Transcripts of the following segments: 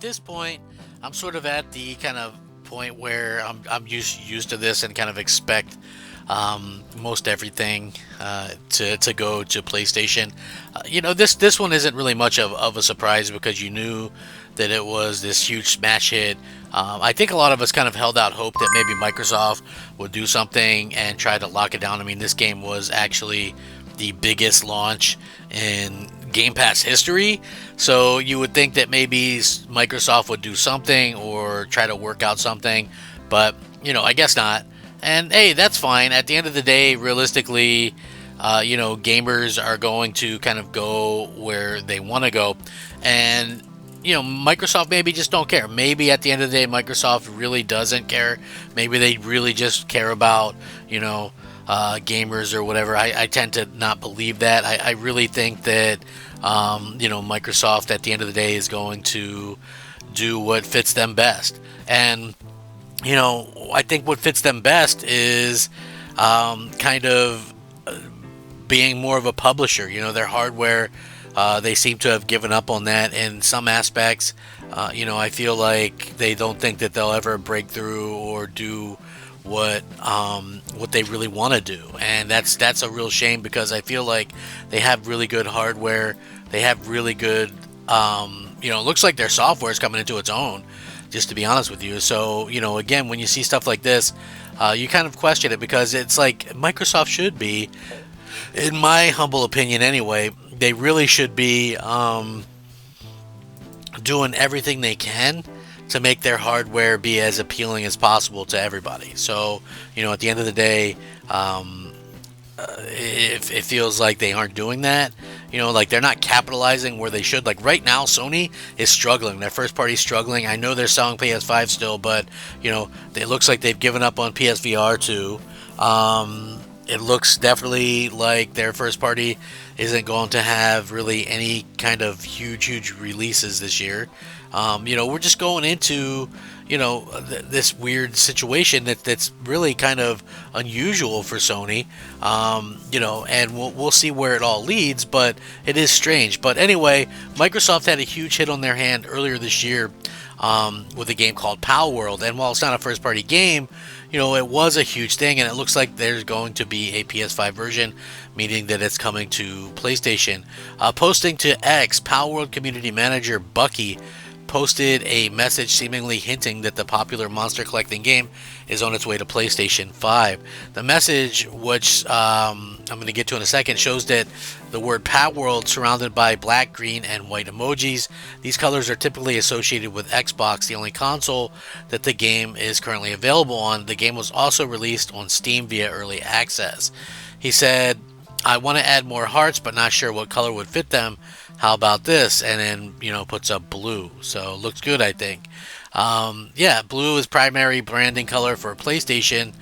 this point, I'm sort of at the kind of point where I'm used to this and kind of expect most everything to go to PlayStation. This one isn't really much of a surprise because you knew that it was this huge smash hit. I think a lot of us kind of held out hope that maybe Microsoft would do something and try to lock it down. I mean, this game was actually the biggest launch in Game Pass history. So you would think that maybe Microsoft would do something or try to work out something, but I guess not. And hey, that's fine. At the end of the day, realistically, gamers are going to kind of go where they want to go, and Microsoft maybe just don't care. Maybe at the end of the day, Microsoft really doesn't care. Maybe they really just care about gamers or whatever. I tend to not believe that. I really think that Microsoft at the end of the day is going to do what fits them best. And I think what fits them best is kind of being more of a publisher. Their hardware, they seem to have given up on that in some aspects. I feel like they don't think that they'll ever break through or do what they really want to do, and that's a real shame because I feel like they have really good hardware. They have really good, it looks like their software is coming into its own, just to be honest with you. So again, when you see stuff like this, you kind of question it because it's like Microsoft should be, in my humble opinion anyway, they really should be doing everything they can to make their hardware be as appealing as possible to everybody. So, at the end of the day, it feels like they aren't doing that. Like they're not capitalizing where they should. Like right now, Sony is struggling. Their first party's struggling. I know they're selling PS5 still, but it looks like they've given up on PSVR too. It looks definitely like their first party isn't going to have really any kind of huge releases this year. We're just going into this weird situation that's really kind of unusual for Sony. And we'll see where it all leads, but it is strange. But anyway, Microsoft had a huge hit on their hand earlier this year with a game called Palworld, and while it's not a first-party game, it was a huge thing, and it looks like there's going to be a PS5 version, meaning that it's coming to PlayStation. Posting to X, Palworld community manager Bucky posted a message seemingly hinting that the popular monster collecting game is on its way to PlayStation 5. The message, which I'm going to get to in a second, shows that the word Palworld surrounded by black, green, and white emojis. These colors are typically associated with Xbox, the only console that the game is currently available on. The game was also released on Steam via early access. He said, "I want to add more hearts, but not sure what color would fit them. How about this?" And then, puts up blue. So looks good, I think. Blue is primary branding color for PlayStation.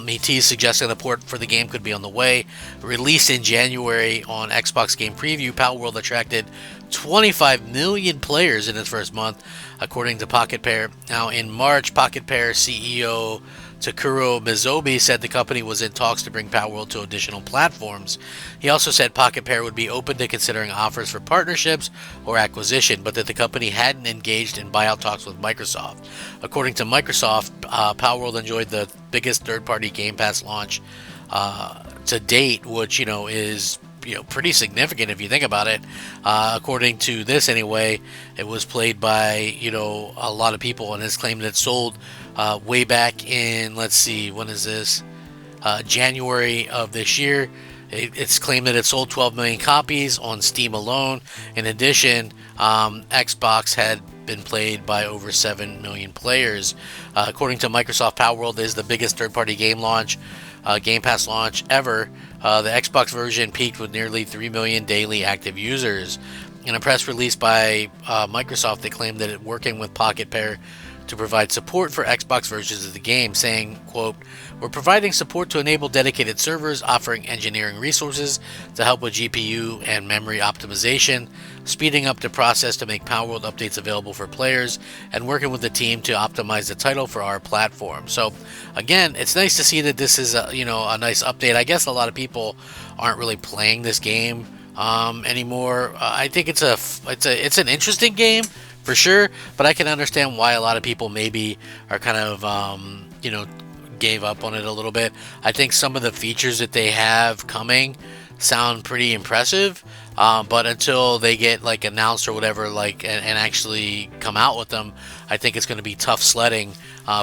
He teased suggesting the port for the game could be on the way. Released in January on Xbox Game Preview, Palworld attracted 25 million players in its first month, according to Pocket Pair. Now, in March, Pocket Pair CEO Takuro Mizobi said the company was in talks to bring Palworld to additional platforms. He also said Pocket Pair would be open to considering offers for partnerships or acquisition, but that the company hadn't engaged in buyout talks with Microsoft. According to Microsoft, Palworld enjoyed the biggest third-party Game Pass launch to date, which is pretty significant if you think about it. According to this anyway, it was played by a lot of people, and it's claimed that it sold way back in, let's see, when is this? January of this year. It's claimed that it sold 12 million copies on Steam alone. In addition, Xbox had been played by over 7 million players. According to Microsoft, Palworld is the biggest third-party game Pass launch ever. The Xbox version peaked with nearly 3 million daily active users. In a press release by Microsoft, they claimed that it working with Pocket Pair to provide support for Xbox versions of the game, saying, quote, "We're providing support to enable dedicated servers, offering engineering resources to help with GPU and memory optimization, speeding up the process to make Palworld updates available for players, and working with the team to optimize the title for our platform." So again, it's nice to see that this is a nice update. I guess a lot of people aren't really playing this game anymore. I think it's an interesting game for sure. But I can understand why a lot of people maybe are kind of, gave up on it a little bit. I think some of the features that they have coming sound pretty impressive, but until they get like announced or whatever, like and actually come out with them, I think it's going to be tough sledding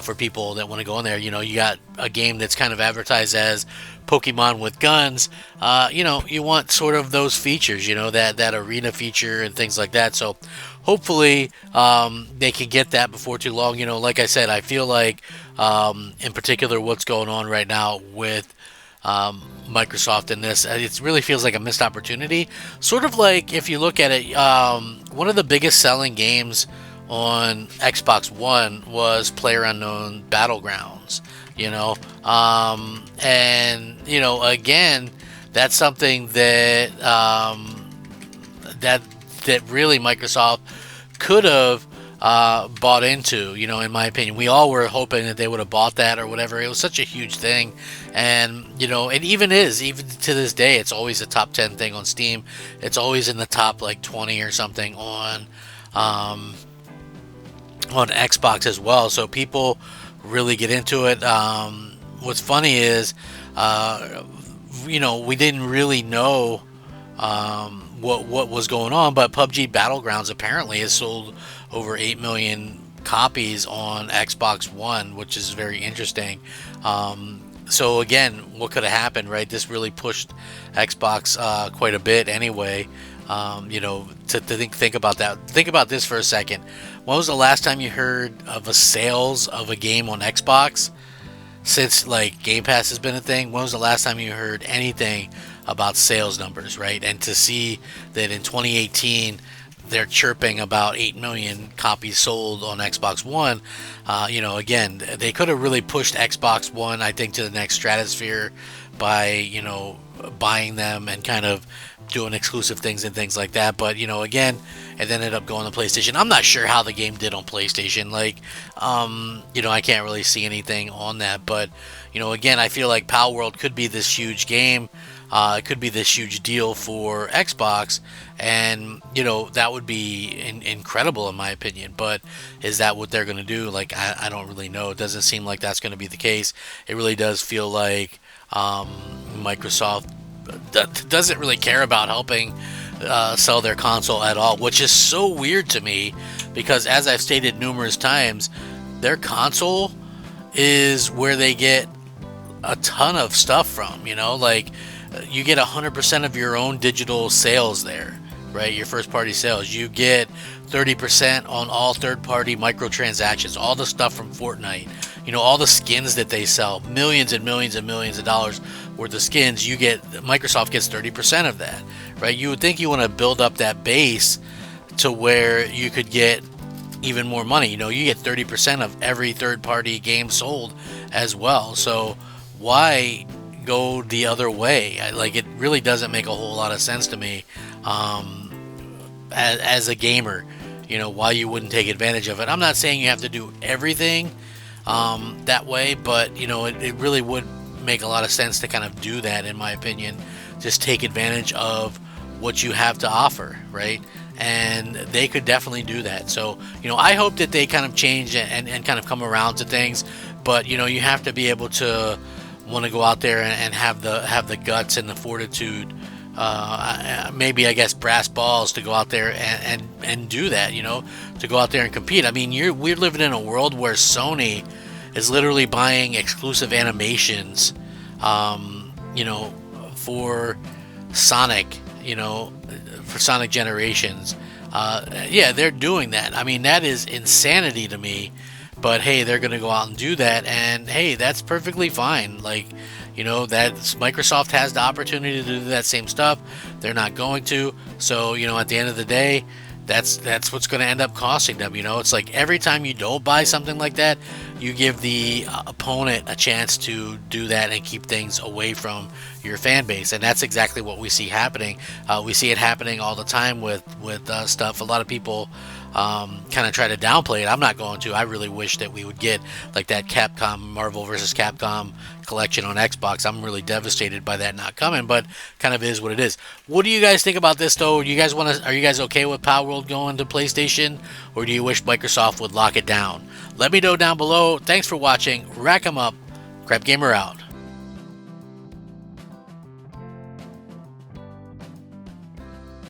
for people that want to go in there. You got a game that's kind of advertised as Pokemon with guns. You want sort of those features, that arena feature and things like that. So hopefully they can get that before too long. Like I said, I feel like in particular what's going on right now with Microsoft in this, it really feels like a missed opportunity. Sort of like if you look at it, one of the biggest selling games on Xbox One was PlayerUnknown Battlegrounds. Again, that's something that that really Microsoft could have bought into, in my opinion. We all were hoping that they would have bought that or whatever. It was such a huge thing, and it even to this day, it's always a top 10 thing on Steam. It's always in the top like 20 or something on Xbox as well. So people really get into it. What's funny is, we didn't really know what was going on, but PUBG Battlegrounds apparently has sold over 8 million copies on Xbox One, which is very interesting. So again, what could have happened, right? This really pushed Xbox quite a bit anyway. To think about that. Think about this for a second. When was the last time you heard of a sales of a game on Xbox? Since like Game Pass has been a thing, when was the last time you heard anything about sales numbers, right? And to see that in 2018 they're chirping about 8 million copies sold on Xbox One, again, they could have really pushed Xbox One, I think, to the next stratosphere by, buying them and kind of doing exclusive things and things like that. But, again, it ended up going to PlayStation. I'm not sure how the game did on PlayStation. I can't really see anything on that. But, again, I feel like Palworld could be this huge game. It could be this huge deal for Xbox, and that would be incredible in my opinion. But is that what they're going to do? I don't really know. It doesn't seem like that's going to be the case. It really does feel like Microsoft doesn't really care about helping sell their console at all, which is so weird to me, because as I've stated numerous times, their console is where they get a ton of stuff from. You get 100% of your own digital sales there, right? Your first party sales. You get 30% on all third party microtransactions, all the stuff from Fortnite, all the skins that they sell, millions and millions and millions of dollars worth of skins. Microsoft gets 30% of that, right? You would think you want to build up that base to where you could get even more money. You get 30% of every third party game sold as well. So why go the other way? It really doesn't make a whole lot of sense to me as a gamer, why you wouldn't take advantage of it. I'm not saying you have to do everything that way, but it really would make a lot of sense to kind of do that, in my opinion. Just take advantage of what you have to offer, right? And they could definitely do that. So I hope that they kind of change and kind of come around to things, but you have to be able to want to go out there and have the guts and the fortitude, maybe I guess brass balls, to go out there and do that, to go out there and compete. I mean, we're living in a world where Sony is literally buying exclusive animations for Sonic, for Sonic Generations. They're doing that. I mean, that is insanity to me. But hey, they're going to go out and do that, and hey, that's perfectly fine. That's Microsoft has the opportunity to do that same stuff. They're not going to. So, at the end of the day, that's what's going to end up costing them. It's like every time you don't buy something like that, you give the opponent a chance to do that and keep things away from your fan base. And that's exactly what we see happening. We see it happening all the time with stuff. A lot of people kind of try to downplay it. I'm not going to. I really wish that we would get like that Capcom Marvel vs. Capcom collection on Xbox. I'm really devastated by that not coming, but kind of is what it is. What do you guys think about this though? You guys want to? Are you guys okay with Palworld going to PlayStation, or do you wish Microsoft would lock it down? Let me know down below. Thanks for watching. Rack 'em up. Crap Gamer out.